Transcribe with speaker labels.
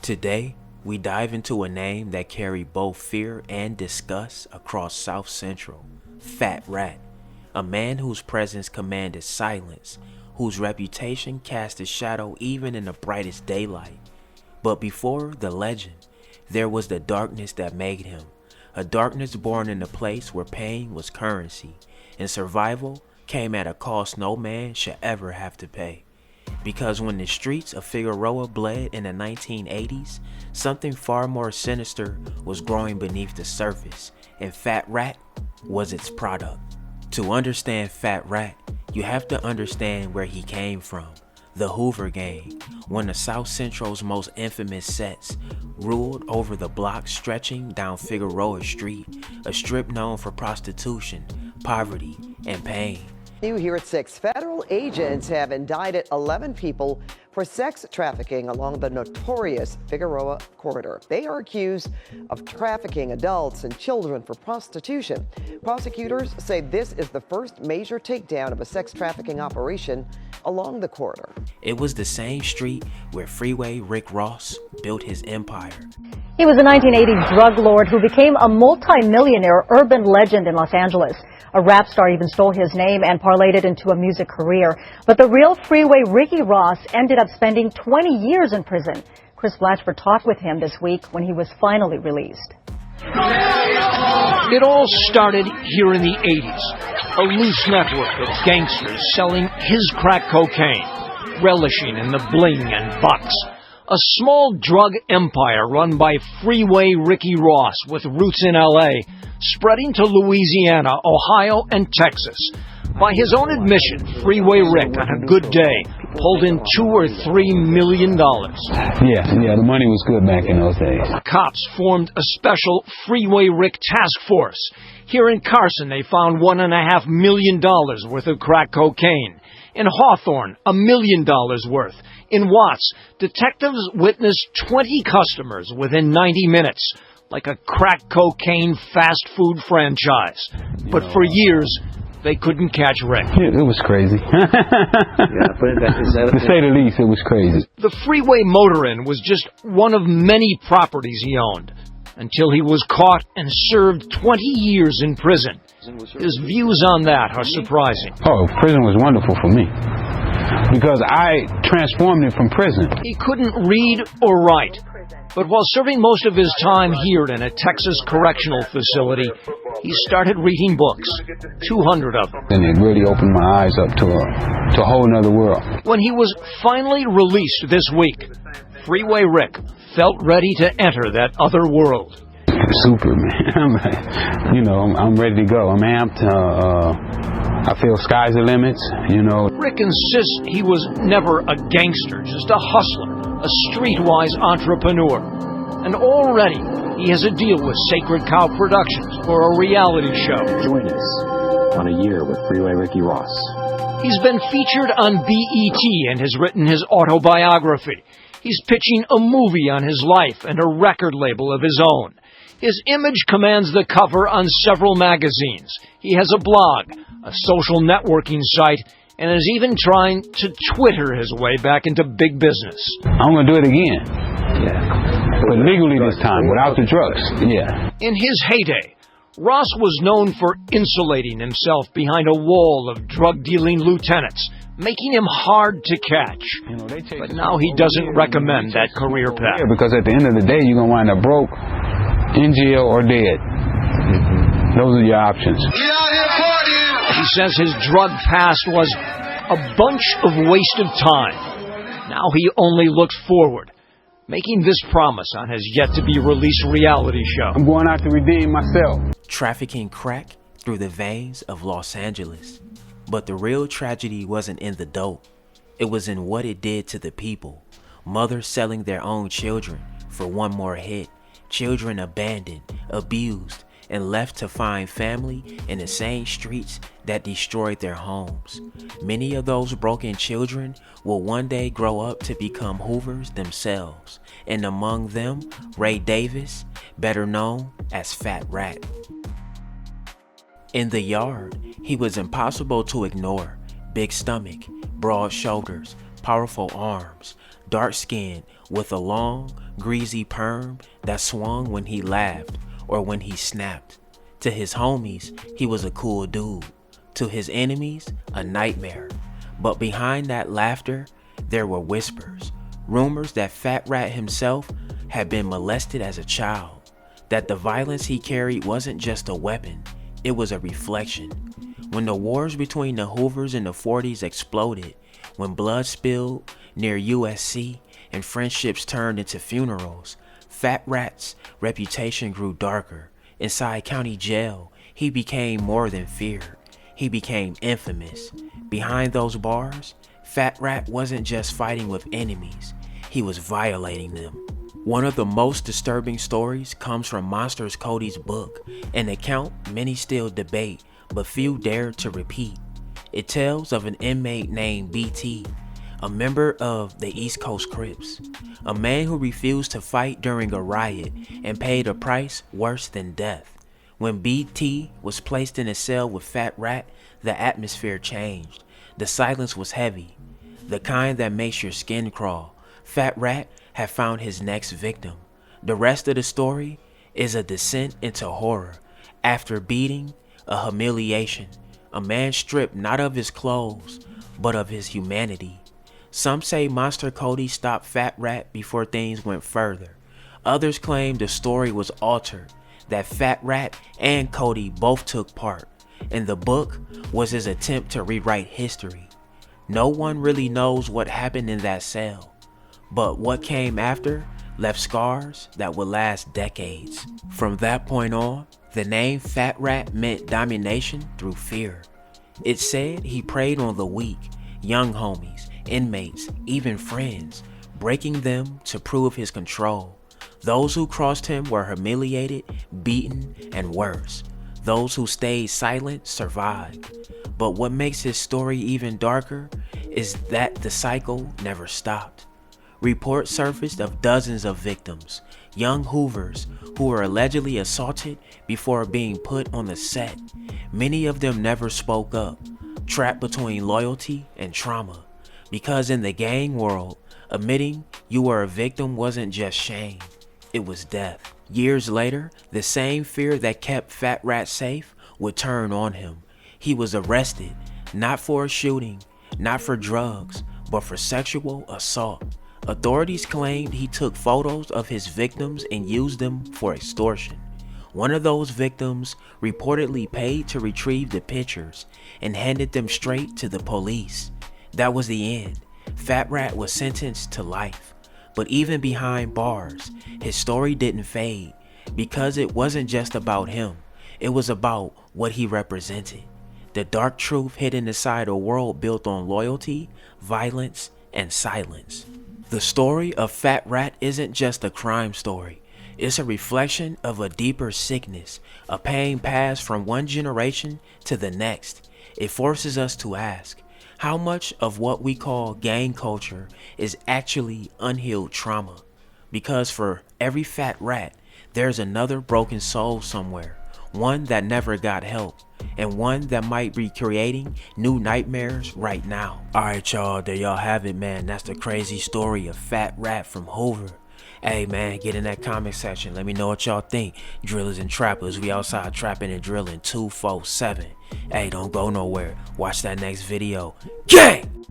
Speaker 1: Today, we dive into a name that carried both fear and disgust across South Central, Fat Rat, a man whose presence commanded silence, whose reputation cast a shadow even in the brightest daylight. But before the legend, there was the darkness that made him, a darkness born in a place where pain was currency, and survival came at a cost no man should ever have to pay. Because when the streets of Figueroa bled in the 1980s, something far more sinister was growing beneath the surface, and Fat Rat was its product. To understand Fat Rat, you have to understand where he came from. The Hoover Gang, one of South Central's most infamous sets, ruled over the block stretching down Figueroa Street, a strip known for prostitution, poverty, and pain.
Speaker 2: New here at 6, federal agents have indicted 11 people for sex trafficking along the notorious Figueroa corridor. They are accused of trafficking adults and children for prostitution. Prosecutors say this is the first major takedown of a sex trafficking operation along the corridor.
Speaker 1: It was the same street where Freeway Rick Ross built his empire.
Speaker 3: He was a 1980s drug lord who became a multi-millionaire urban legend in Los Angeles. A rap star even stole his name and parlayed it into a music career. But the real Freeway Ricky Ross ended up spending 20 years in prison. Chris Blatchford talked with him this week when he was finally released.
Speaker 4: It all started here in the 80s. A loose network of gangsters selling his crack cocaine, relishing in the bling and bucks. A small drug empire run by Freeway Ricky Ross with roots in L.A., spreading to Louisiana, Ohio, and Texas. By his own admission, Freeway Rick, on a good day, pulled in $2 or $3 million.
Speaker 5: Yeah, the money was good back in those days.
Speaker 4: Cops formed a special Freeway Rick task force. Here in Carson, they found $1.5 million worth of crack cocaine. In Hawthorne, $1 million worth. In Watts, detectives witnessed 20 customers within 90 minutes, like a crack cocaine fast food franchise. But for years, they couldn't catch Rick.
Speaker 5: It was crazy. To say the least, it was crazy.
Speaker 4: The Freeway Motor Inn was just one of many properties he owned, until he was caught and served 20 years in prison. His views on that are surprising.
Speaker 5: Oh, prison was wonderful for me, because I transformed it from prison.
Speaker 4: He couldn't read or write, but while serving most of his time here in a Texas correctional facility, he started reading books, 200 of them.
Speaker 5: And it really opened my eyes up to a whole other world.
Speaker 4: When he was finally released this week, Freeway Rick felt ready to enter that other world.
Speaker 5: Super, man. I'm ready to go. I'm amped. I feel sky's the limits,
Speaker 4: Rick insists he was never a gangster, just a hustler, a streetwise entrepreneur. And already he has a deal with Sacred Cow Productions for a reality show.
Speaker 6: Join us on A Year with Freeway Ricky Ross.
Speaker 4: He's been featured on BET and has written his autobiography. He's pitching a movie on his life and a record label of his own. His image commands the cover on several magazines. He has a blog, a social networking site, and is even trying to Twitter his way back into big business.
Speaker 5: I'm going to do it again. Yeah. But legally this time, without the drugs. Yeah.
Speaker 4: In his heyday, Ross was known for insulating himself behind a wall of drug-dealing lieutenants, making him hard to catch. But now he doesn't recommend that career path.
Speaker 5: Because at the end of the day, you're going to wind up broke, in jail, or dead. Those are your options.
Speaker 4: He says his drug past was a bunch of wasted time. Now he only looks forward, making this promise on his yet-to-be-released reality show.
Speaker 5: I'm going out to redeem myself.
Speaker 1: Trafficking crack through the veins of Los Angeles. But the real tragedy wasn't in the dope. It was in what it did to the people. Mothers selling their own children for one more hit. Children abandoned, abused, and left to find family in the same streets that destroyed their homes. Many of those broken children will one day grow up to become Hoovers themselves, and among them, Ray Davis, better known as Fat Rat. In the yard, he was impossible to ignore. Big stomach, broad shoulders, powerful arms, dark-skinned with a long, greasy perm that swung when he laughed or when he snapped. To his homies, he was a cool dude. To his enemies, a nightmare. But behind that laughter, there were whispers, rumors that Fat Rat himself had been molested as a child, that the violence he carried wasn't just a weapon, it was a reflection. When the wars between the Hoovers in the 40s exploded, when blood spilled near USC and friendships turned into funerals, Fat Rat's reputation grew darker. Inside county jail, he became more than feared. He became infamous. Behind those bars, Fat Rat wasn't just fighting with enemies, he was violating them. One of the most disturbing stories comes from Monsters Cody's book, an account many still debate, but few dare to repeat. It tells of an inmate named BT, a member of the East Coast Crips, a man who refused to fight during a riot and paid a price worse than death. When BT was placed in a cell with Fat Rat, the atmosphere changed. The silence was heavy, the kind that makes your skin crawl. Fat Rat had found his next victim. The rest of the story is a descent into horror. After beating, a humiliation, a man stripped not of his clothes, but of his humanity. Some say Monster Cody stopped Fat Rat before things went further. Others claim the story was altered, that Fat Rat and Cody both took part, and the book was his attempt to rewrite history. No one really knows what happened in that cell, but what came after left scars that would last decades. From that point on, the name Fat Rat meant domination through fear. It said he preyed on the weak, young homies, inmates, even friends, breaking them to prove his control. Those who crossed him were humiliated, beaten, and worse. Those who stayed silent survived. But what makes his story even darker is that the cycle never stopped. Reports surfaced of dozens of victims, young Hoovers who were allegedly assaulted before being put on the set. Many of them never spoke up, trapped between loyalty and trauma. Because in the gang world, admitting you were a victim wasn't just shame, it was death. Years later, the same fear that kept Fat Rat safe would turn on him. He was arrested, not for a shooting, not for drugs, but for sexual assault. Authorities claimed he took photos of his victims and used them for extortion. One of those victims reportedly paid to retrieve the pictures and handed them straight to the police. That was the end. Fat Rat was sentenced to life. But even behind bars, his story didn't fade, because it wasn't just about him. It was about what he represented. The dark truth hidden inside a world built on loyalty, violence, and silence. The story of Fat Rat isn't just a crime story. It's a reflection of a deeper sickness, a pain passed from one generation to the next. It forces us to ask, how much of what we call gang culture is actually unhealed trauma? Because for every Fat Rat, there's another broken soul somewhere, one that never got help, and one that might be creating new nightmares right now. Alright y'all, there y'all have it, man. That's the crazy story of Fat Rat from Hoover. Hey man, get in that comment section. Let me know what y'all think. Drillers and trappers, we outside trapping and drilling 247. Hey, don't go nowhere. Watch that next video. Gang!